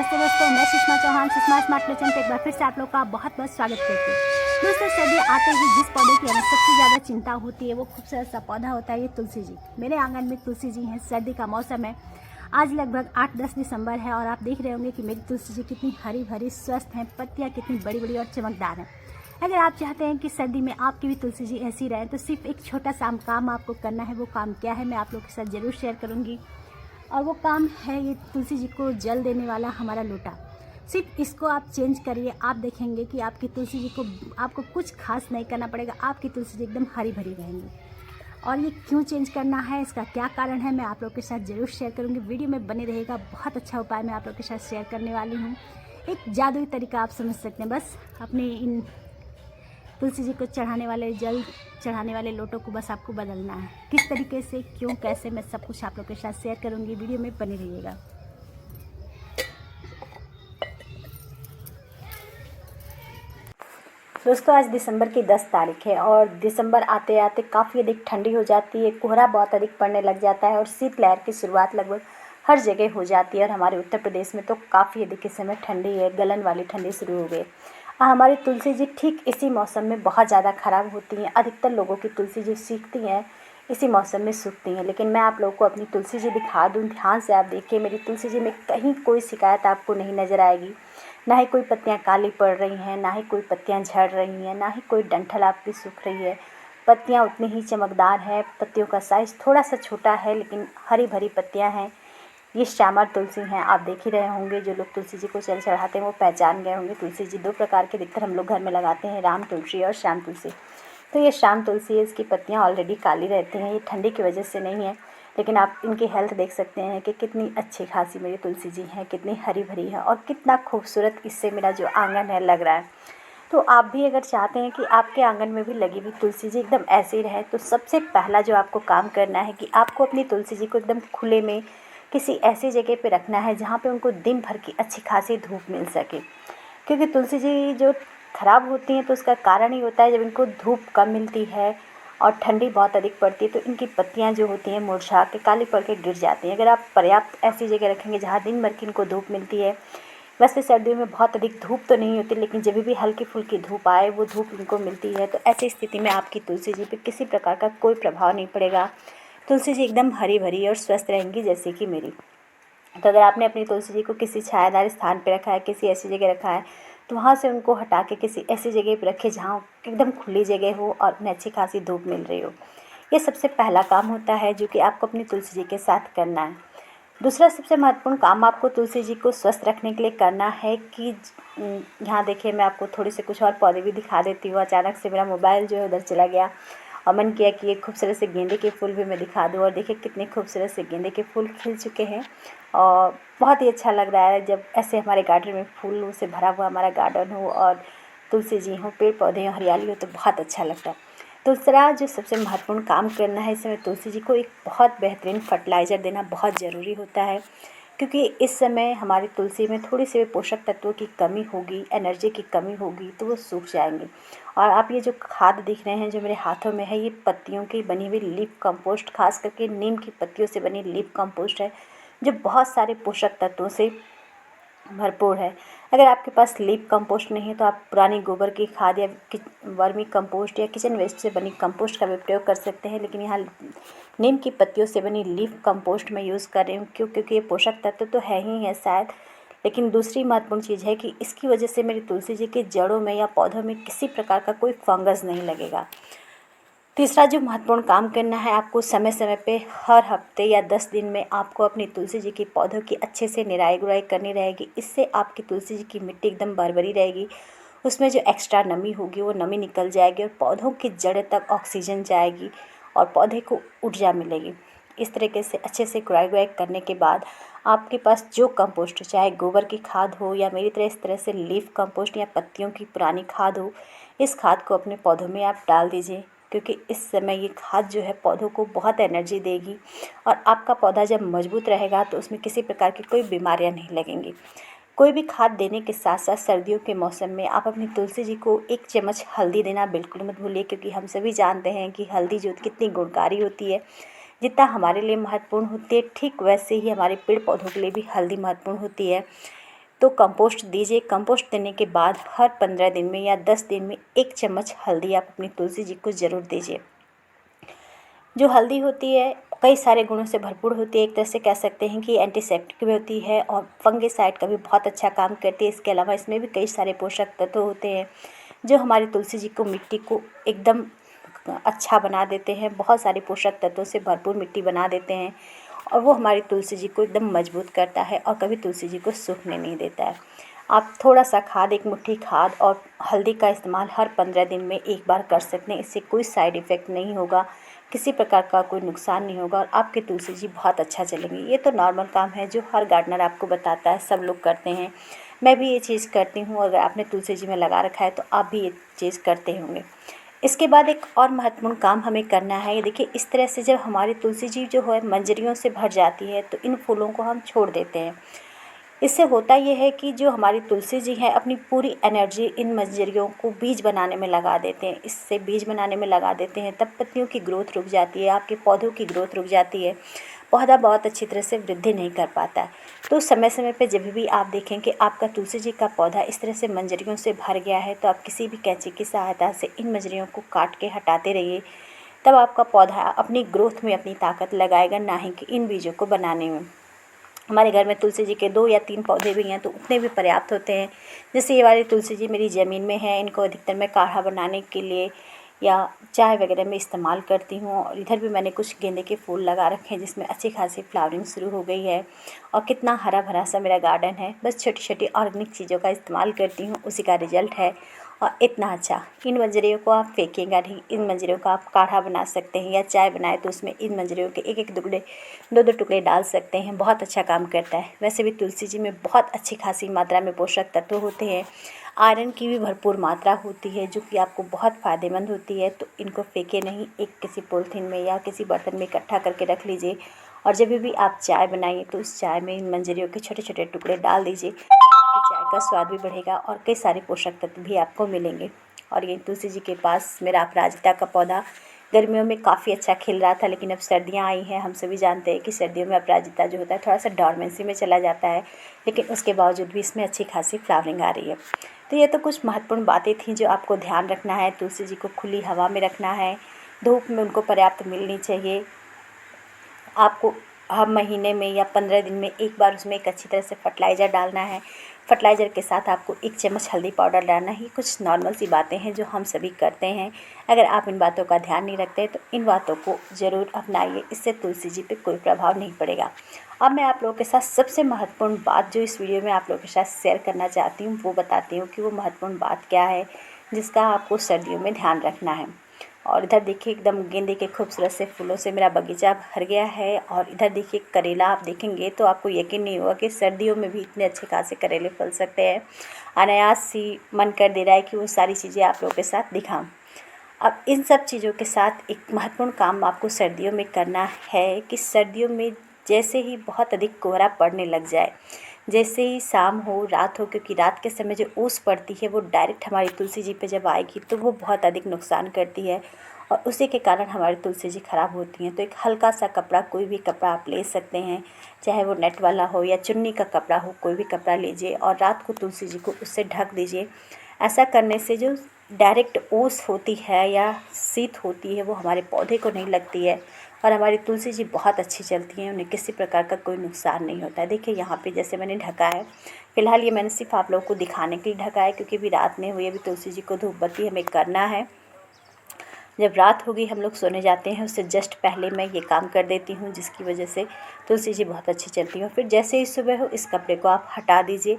नमस्ते दोस्तों, मैं सुषमा चौहान सुषमा स्मार्ट किचन पे एक बार फिर से आप लोग का बहुत बहुत स्वागत करती हूँ। दोस्तों, सर्दी आते ही जिस पौधे की हमें सबसे ज़्यादा चिंता होती है वो खूबसूरत सा पौधा होता है ये तुलसी जी। मेरे आंगन में तुलसी जी हैं। सर्दी का मौसम है। आज लगभग 8-10 दिसंबर है और आप देख रहे होंगे कि मेरी तुलसी जी कितनी हरी भरी स्वस्थ हैं, पत्तियाँ कितनी बड़ी बड़ी और चमकदार हैं। अगर आप चाहते हैं कि सर्दी में आपकी भी तुलसी जी ऐसी रहें तो सिर्फ एक छोटा सा काम आपको करना है। वो काम क्या है मैं आप लोग के साथ ज़रूर शेयर करूँगी और वो काम है ये तुलसी जी को जल देने वाला हमारा लोटा। सिर्फ इसको आप चेंज करिए, आप देखेंगे कि आपकी तुलसी जी को आपको कुछ खास नहीं करना पड़ेगा, आपकी तुलसी जी एकदम हरी भरी रहेंगी। और ये क्यों चेंज करना है, इसका क्या कारण है, मैं आप लोग के साथ ज़रूर शेयर करूँगी। वीडियो में बने रहेगा। बहुत अच्छा उपाय मैं आप लोग के साथ शेयर करने वाली हूँ। एक जादुई तरीका आप समझ सकते हैं। बस अपने इन तुलसी जी को चढ़ाने वाले जल चढ़ाने वाले लोटों को बस आपको बदलना है। किस तरीके से, क्यों, कैसे, मैं सब कुछ आप लोग के साथ शेयर करूंगी। वीडियो में बने रहिएगा। दोस्तों, आज दिसंबर की 10 तारीख है और दिसंबर आते आते काफ़ी अधिक ठंडी हो जाती है। कोहरा बहुत अधिक पड़ने लग जाता है और शीतलहर की शुरुआत लगभग हर जगह हो जाती है और हमारे उत्तर प्रदेश में तो काफ़ी अधिक इस समय ठंडी है, गलन वाली ठंडी शुरू हो गई। हमारी तुलसी जी ठीक इसी मौसम में बहुत ज़्यादा ख़राब होती हैं। अधिकतर लोगों की तुलसी जी सूखती हैं, इसी मौसम में सूखती हैं। लेकिन मैं आप लोगों को अपनी तुलसी जी दिखा दूँ, ध्यान से आप देखिए। मेरी तुलसी जी में कहीं कोई शिकायत आपको नहीं नज़र आएगी। ना ही कोई पत्तियां काली पड़ रही हैं, ना ही कोई पत्तियां झड़ रही हैं, ना ही कोई डंठल आपकी सूख रही है। पत्तियां उतनी ही चमकदार हैं। पत्तियों का साइज़ थोड़ा सा छोटा है लेकिन हरी भरी पत्तियां हैं। ये श्यामर तुलसी हैं। आप देख ही रहे होंगे, जो लोग तुलसी जी को जल चढ़ाते हैं वो पहचान गए होंगे। तुलसी जी दो प्रकार के दिखकर हम लोग घर में लगाते हैं, राम तुलसी और श्याम तुलसी। तो ये श्याम तुलसी है, इसकी पत्तियां ऑलरेडी काली रहती हैं। ये ठंडी की वजह से नहीं है, लेकिन आप इनकी हेल्थ देख सकते हैं कि कितनी अच्छी खासी मेरी तुलसी जी हैं, कितनी हरी भरी है और कितना खूबसूरत इससे मेरा जो आंगन है लग रहा है। तो आप भी अगर चाहते हैं कि आपके आंगन में भी लगी हुई तुलसी जी एकदम ऐसे ही रहे तो सबसे पहला जो आपको काम करना है कि आपको अपनी तुलसी जी को एकदम खुले में किसी ऐसी जगह पे रखना है जहाँ पे उनको दिन भर की अच्छी खासी धूप मिल सके। क्योंकि तुलसी जी जो ख़राब होती हैं तो उसका कारण ही होता है जब इनको धूप कम मिलती है और ठंडी बहुत अधिक पड़ती है तो इनकी पत्तियां जो होती हैं मुरझा के काली पड़ के गिर जाती हैं। अगर आप पर्याप्त ऐसी जगह रखेंगे जहाँ दिन भर की इनको धूप मिलती है, वैसे सर्दियों में बहुत अधिक धूप तो नहीं होती लेकिन जब भी हल्की फुल्की धूप आए वो धूप इनको मिलती है, तो ऐसी स्थिति में आपकी तुलसी जी पे किसी प्रकार का कोई प्रभाव नहीं पड़ेगा। तुलसी जी एकदम हरी भरी और स्वस्थ रहेंगी जैसे कि मेरी। तो अगर आपने अपनी तुलसी जी को किसी छायादार स्थान पर रखा है, किसी ऐसी जगह रखा है, तो वहाँ से उनको हटा के किसी ऐसी जगह पर रखें जहाँ एकदम खुली जगह हो और उन्हें अच्छी खासी धूप मिल रही हो। ये सबसे पहला काम होता है जो कि आपको अपनी तुलसी जी के साथ करना है। दूसरा सबसे महत्वपूर्ण काम आपको तुलसी जी को स्वस्थ रखने के लिए करना है कि यहाँ देखिए, मैं आपको थोड़े से कुछ और पौधे भी दिखा देती हूँ। अचानक से मेरा मोबाइल जो है उधर चला गया और मन किया कि ये खूबसूरत से गेंदे के फूल भी मैं दिखा दूँ। और देखिए कितने खूबसूरत से गेंदे के फूल खिल चुके हैं और बहुत ही अच्छा लग रहा है जब ऐसे हमारे गार्डन में फूलों से भरा हुआ हमारा गार्डन हो और तुलसी जी हो, पेड़ पौधे हो, हरियाली हो, तो बहुत अच्छा लगता है। दूसरा जो सबसे महत्वपूर्ण काम करना है, इस समय तुलसी जी को एक बहुत बेहतरीन फर्टिलाइज़र देना बहुत ज़रूरी होता है। क्योंकि इस समय हमारी तुलसी में थोड़ी सी पोषक तत्वों की कमी होगी, एनर्जी की कमी होगी, तो वो सूख जाएंगे। और आप ये जो खाद दिख रहे हैं जो मेरे हाथों में है, ये पत्तियों की बनी हुई लीफ कंपोस्ट, खास करके नीम की पत्तियों से बनी लीफ कंपोस्ट है जो बहुत सारे पोषक तत्वों से भरपूर है। अगर आपके पास लीफ कंपोस्ट नहीं है तो आप पुरानी गोबर की खाद या वर्मी कंपोस्ट या किचन वेस्ट से बनी कंपोस्ट का भी प्रयोग कर सकते हैं। लेकिन यहाँ नीम की पत्तियों से बनी लीफ कंपोस्ट मैं यूज़ कर रही हूँ क्योंकि ये पोषक तत्व तो है ही है शायद, लेकिन दूसरी महत्वपूर्ण चीज़ है कि इसकी वजह से मेरी तुलसी जी के जड़ों में या पौधों में किसी प्रकार का कोई फंगस नहीं लगेगा। तीसरा जो महत्वपूर्ण काम करना है, आपको समय समय पे हर हफ्ते या 10 दिन में आपको अपनी तुलसी जी की पौधों की अच्छे से निराई गुड़ाई करनी रहेगी। इससे आपकी तुलसी जी की मिट्टी एकदम भरभरी रहेगी, उसमें जो एक्स्ट्रा नमी होगी वो नमी निकल जाएगी और पौधों की जड़ तक ऑक्सीजन जाएगी और पौधे को ऊर्जा मिलेगी। इस तरीके से अच्छे से गुड़ाई गुड़ाई करने के बाद आपके पास जो कंपोस्ट, चाहे गोबर की खाद हो या मेरी तरह इस तरह से लीफ कंपोस्ट या पत्तियों की पुरानी खाद हो, इस खाद को अपने पौधों में आप डाल दीजिए। क्योंकि इस समय ये खाद जो है पौधों को बहुत एनर्जी देगी और आपका पौधा जब मजबूत रहेगा तो उसमें किसी प्रकार की कोई बीमारियां नहीं लगेंगी। कोई भी खाद देने के साथ साथ सर्दियों के मौसम में आप अपनी तुलसी जी को 1 चम्मच हल्दी देना बिल्कुल मत भूलिए, क्योंकि हम सभी जानते हैं कि हल्दी जो कितनी गुणकारी होती है। जितना हमारे लिए महत्वपूर्ण होती है, ठीक वैसे ही हमारे पेड़ पौधों के लिए भी हल्दी महत्वपूर्ण होती है। तो कंपोस्ट दीजिए। कंपोस्ट देने के बाद हर 15 दिन में या 10 दिन में 1 चम्मच हल्दी आप अपनी तुलसी जी को ज़रूर दीजिए। जो हल्दी होती है कई सारे गुणों से भरपूर होती है। एक तरह से कह सकते हैं कि एंटीसेप्टिक भी होती है और फंगिसाइड का भी बहुत अच्छा काम करती है। इसके अलावा इसमें भी कई सारे पोषक तत्व होते हैं जो हमारी तुलसी जी को मिट्टी को एकदम अच्छा बना देते हैं। बहुत सारे पोषक तत्वों से भरपूर मिट्टी बना देते हैं और वो हमारी तुलसी जी को एकदम मजबूत करता है और कभी तुलसी जी को सूखने नहीं देता है। आप थोड़ा सा खाद, 1 मुट्ठी खाद और हल्दी का इस्तेमाल हर 15 दिन में 1 बार कर सकते हैं। इससे कोई साइड इफ़ेक्ट नहीं होगा, किसी प्रकार का कोई नुकसान नहीं होगा और आपकी तुलसी जी बहुत अच्छा चलेंगी। ये तो नॉर्मल काम है जो हर गार्डनर आपको बताता है, सब लोग करते हैं। मैं भी ये चीज़ करती हूँ। अगर आपने तुलसी जी में लगा रखा है तो आप भी ये चीज़ करते होंगे। इसके बाद एक और महत्वपूर्ण काम हमें करना है। ये देखिए, इस तरह से जब हमारी तुलसी जी जो है मंजरियों से भर जाती है तो इन फूलों को हम छोड़ देते हैं। इससे होता ये है कि जो हमारी तुलसी जी है अपनी पूरी एनर्जी इन मंजरियों को बीज बनाने में लगा देते हैं। इससे बीज बनाने में लगा देते हैं तब पत्तियों की ग्रोथ रुक जाती है, आपके पौधों की ग्रोथ रुक जाती है, पौधा बहुत अच्छी तरह से वृद्धि नहीं कर पाता है। तो समय समय पे जब भी आप देखें कि आपका तुलसी जी का पौधा इस तरह से मंजरियों से भर गया है तो आप किसी भी कैंची की सहायता से इन मंजरियों को काट के हटाते रहिए। तब आपका पौधा अपनी ग्रोथ में अपनी ताकत लगाएगा, ना ही कि इन बीजों को बनाने में। हमारे घर में तुलसी जी के 2 या 3 पौधे भी हैं तो उतने भी पर्याप्त होते हैं। जैसे ये वाली तुलसी जी मेरी ज़मीन में है, इनको अधिकतर मैं काढ़ा बनाने के लिए या चाय वगैरह में इस्तेमाल करती हूँ। और इधर भी मैंने कुछ गेंदे के फूल लगा रखे हैं जिसमें अच्छी खासी फ्लावरिंग शुरू हो गई है और कितना हरा भरा सा मेरा गार्डन है। बस छोटी छोटी ऑर्गेनिक चीज़ों का इस्तेमाल करती हूँ, उसी का रिजल्ट है और इतना अच्छा। इन मंजरियों को आप फेंकेंगे नहीं, इन मंजरियों का आप काढ़ा बना सकते हैं या चाय बनाए तो उसमें इन मंजरियों के 1-1 टुकड़े, 2-2 टुकड़े डाल सकते हैं। बहुत अच्छा काम करता है। वैसे भी तुलसी जी में बहुत अच्छी खासी मात्रा में पोषक तत्व होते हैं, आयरन की भी भरपूर मात्रा होती है जो कि आपको बहुत फ़ायदेमंद होती है। तो इनको फेंके नहीं, एक किसी पॉलीथीन में या किसी बर्तन में इकट्ठा करके रख लीजिए और जब भी आप चाय बनाइए तो उस चाय में इन मंजरियों के छोटे छोटे टुकड़े डाल दीजिए। आपकी चाय का स्वाद भी बढ़ेगा और कई सारे पोषक तत्व भी आपको मिलेंगे। और ये तुलसी जी के पास मेरा अपराजिता का पौधा गर्मियों में काफ़ी अच्छा खिल रहा था, लेकिन अब सर्दियाँ आई हैं। हम सभी जानते हैं कि सर्दियों में अपराजिता जो होता है थोड़ा सा डॉर्मेंसी में चला जाता है, लेकिन उसके बावजूद भी इसमें अच्छी खासी फ्लावरिंग आ रही है। तो ये तो कुछ महत्वपूर्ण बातें थीं जो आपको ध्यान रखना है। तुलसी जी को खुली हवा में रखना है, धूप में उनको पर्याप्त मिलनी चाहिए। आपको हर महीने में या 15 दिन में 1 बार उसमें एक अच्छी तरह से फर्टिलाइज़र डालना है। फर्टिलाइज़र के साथ आपको 1 चम्मच हल्दी पाउडर डालना ही कुछ नॉर्मल सी बातें हैं जो हम सभी करते हैं। अगर आप इन बातों का ध्यान नहीं रखते तो इन बातों को ज़रूर अपनाइए, इससे तुलसी जी पे कोई प्रभाव नहीं पड़ेगा। अब मैं आप लोगों के साथ सबसे महत्वपूर्ण बात जो इस वीडियो में आप लोगों के साथ शेयर करना चाहती हूँ वो बताती हूँ कि वो महत्वपूर्ण बात क्या है जिसका आपको सर्दियों में ध्यान रखना है। और इधर देखिए एकदम गेंदे के खूबसूरत से फूलों से मेरा बगीचा भर गया है। और इधर देखिए करेला आप देखेंगे तो आपको यकीन नहीं होगा कि सर्दियों में भी इतने अच्छे खासे करेले फल सकते हैं। अनायास सी मन कर दे रहा है कि वो सारी चीज़ें आप लोगों के साथ दिखाऊं। अब इन सब चीज़ों के साथ एक महत्वपूर्ण काम आपको सर्दियों में करना है कि सर्दियों में जैसे ही बहुत अधिक कोहरा पड़ने लग जाए, जैसे ही शाम हो, रात हो, क्योंकि रात के समय जो ओस पड़ती है वो डायरेक्ट हमारी तुलसी जी पे जब आएगी तो वो बहुत अधिक नुकसान करती है और उसी के कारण हमारी तुलसी जी ख़राब होती हैं। तो एक हल्का सा कपड़ा, कोई भी कपड़ा आप ले सकते हैं, चाहे वो नेट वाला हो या चुन्नी का कपड़ा हो, कोई भी कपड़ा लीजिए और रात को तुलसी जी को उससे ढक दीजिए। ऐसा करने से जो डायरेक्ट ओस होती है या शीत होती है वो हमारे पौधे को नहीं लगती है और हमारी तुलसी जी बहुत अच्छी चलती हैं, उन्हें किसी प्रकार का कोई नुकसान नहीं होता है। देखिए यहाँ पे जैसे मैंने ढका है, फ़िलहाल ये मैंने सिर्फ आप लोगों को दिखाने के लिए ढका है क्योंकि अभी रात नहीं हुई, अभी तुलसी जी को धूप बत्ती हमें करना है। जब रात होगी हम लोग सोने जाते हैं उससे जस्ट पहले मैं ये काम कर देती हूँ जिसकी वजह से तुलसी जी बहुत अच्छी चलती हैं। फिर जैसे ही सुबह हो इस कपड़े को आप हटा दीजिए,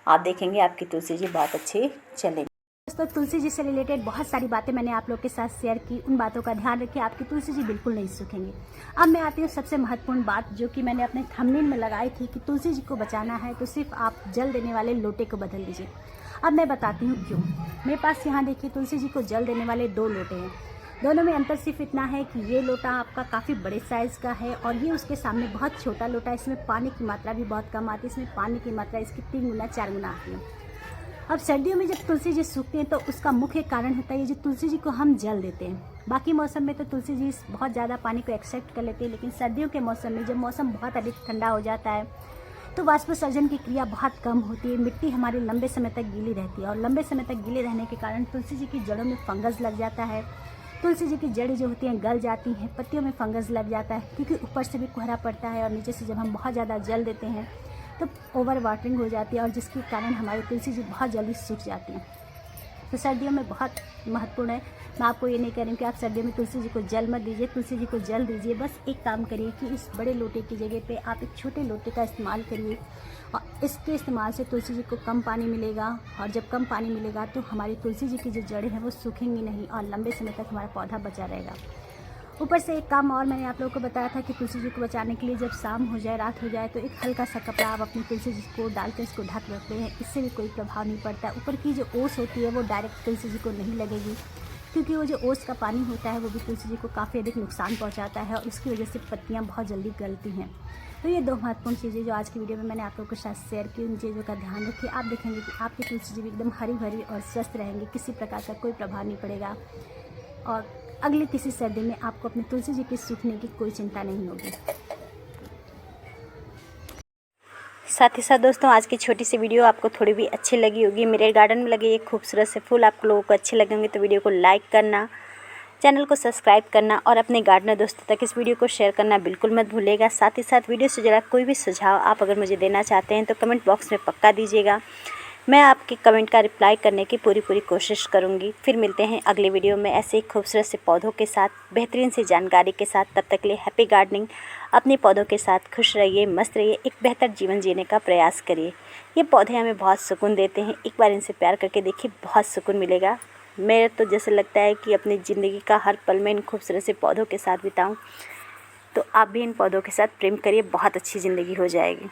आप देखेंगे आपकी तुलसी जी बहुत अच्छी चलेगी। दोस्तों, तुलसी जी से रिलेटेड बहुत सारी बातें मैंने आप लोग के साथ शेयर की, उन बातों का ध्यान रखिए, आपकी तुलसी जी बिल्कुल नहीं सूखेंगी। अब मैं आती हूँ सबसे महत्वपूर्ण बात जो कि मैंने अपने थंबनेल में लगाई थी कि तुलसी जी को बचाना है तो सिर्फ आप जल देने वाले लोटे को बदल दीजिए। अब मैं बताती हूँ क्यों। मेरे पास यहाँ देखिए तुलसी जी को जल देने वाले 2 लोटे हैं। दोनों में अंतर सिर्फ इतना है कि ये लोटा आपका काफ़ी बड़े साइज़ का है और ये उसके सामने बहुत छोटा लोटा है। इसमें पानी की मात्रा भी बहुत कम आती है, इसमें पानी की मात्रा इसकी 3 गुना 4 गुना आती है। अब सर्दियों में जब तुलसी जी सूखती हैं तो उसका मुख्य कारण होता है ये जो तुलसी जी को हम जल देते हैं। बाकी मौसम में तो तुलसी जी बहुत ज़्यादा पानी को एक्सेप्ट कर लेती है, लेकिन सर्दियों के मौसम में जब मौसम बहुत अधिक ठंडा हो जाता है तो वाष्पोत्सर्जन की क्रिया बहुत कम होती है। मिट्टी हमारी लंबे समय तक गीली रहती है और लंबे समय तक गीले रहने के कारण तुलसी जी की जड़ों में फंगस लग जाता है। तुलसी जी की जड़ें जो होती हैं गल जाती हैं, पत्तियों में फंगस लग जाता है क्योंकि ऊपर से भी कोहरा पड़ता है और नीचे से जब हम बहुत ज़्यादा जल देते हैं तो ओवर वाटरिंग हो जाती है और जिसके कारण हमारी तुलसी जी बहुत जल्दी सूख जाती हैं। तो सर्दियों में बहुत महत्वपूर्ण है। मैं आपको ये नहीं कह रही हूँ कि आप सर्दियों में तुलसी जी को जल मत दीजिए, तुलसी जी को जल दीजिए। बस एक काम करिए कि इस बड़े लोटे की जगह पे आप एक छोटे लोटे का इस्तेमाल करिए और इसके इस्तेमाल से तुलसी जी को कम पानी मिलेगा और जब कम पानी मिलेगा तो हमारी तुलसी जी की जो जड़ें हैं वो सूखेंगी नहीं और लंबे समय तक हमारा पौधा बचा रहेगा। ऊपर से एक काम और मैंने आप लोगों को बताया था कि तुलसी जी को बचाने के लिए जब शाम हो जाए, रात हो जाए तो एक हल्का सा कपड़ा आप अपनी तुलसी जी को डालकर इसको ढक रखते हैं। इससे भी कोई प्रभाव नहीं पड़ता। ऊपर की जो ओस होती है वो डायरेक्ट तुलसी जी को नहीं लगेगी क्योंकि वो जो ओस का पानी होता है वो भी तुलसी जी को काफ़ी अधिक नुकसान पहुंचाता है और इसकी वजह से पत्तियां बहुत जल्दी गलती हैं। तो ये 2 महत्वपूर्ण चीज़ें जो आज की वीडियो में मैंने आप लोगों के साथ शेयर की, उन चीज़ों का ध्यान रखिए। आप देखेंगे कि आपकी तुलसी जी भी एकदम हरी भरी और स्वस्थ रहेंगे, किसी प्रकार का कोई प्रभाव नहीं पड़ेगा और अगली किसी सर्दी में आपको अपनी तुलसी जी के सूखने की कोई चिंता नहीं होगी। साथ ही साथ दोस्तों, आज की छोटी सी वीडियो आपको थोड़ी भी अच्छी लगी होगी। मेरे गार्डन में लगे ये खूबसूरत से फूल आप लोगों को अच्छे लगे होंगे तो वीडियो को लाइक करना, चैनल को सब्सक्राइब करना और अपने गार्डनर दोस्तों तक इस वीडियो को शेयर करना बिल्कुल मत भूलिएगा। साथ ही साथ वीडियो से जुड़ा कोई भी सुझाव आप अगर मुझे देना चाहते हैं तो कमेंट बॉक्स में पक्का दीजिएगा। मैं आपके कमेंट का रिप्लाई करने की पूरी कोशिश करूंगी। फिर मिलते हैं अगले वीडियो में ऐसे ही खूबसूरत से पौधों के साथ, बेहतरीन सी जानकारी के साथ। तब तक के लिए हैप्पी गार्डनिंग। अपने पौधों के साथ खुश रहिए, मस्त रहिए, एक बेहतर जीवन जीने का प्रयास करिए। ये पौधे हमें बहुत सुकून देते हैं। एक बार इनसे प्यार करके देखिए, बहुत सुकून मिलेगा। मेरे तो जैसे लगता है कि अपनी ज़िंदगी का हर पल में इन खूबसूरत से पौधों के साथ बिताऊँ। तो आप भी इन पौधों के साथ प्रेम करिए, बहुत अच्छी ज़िंदगी हो जाएगी।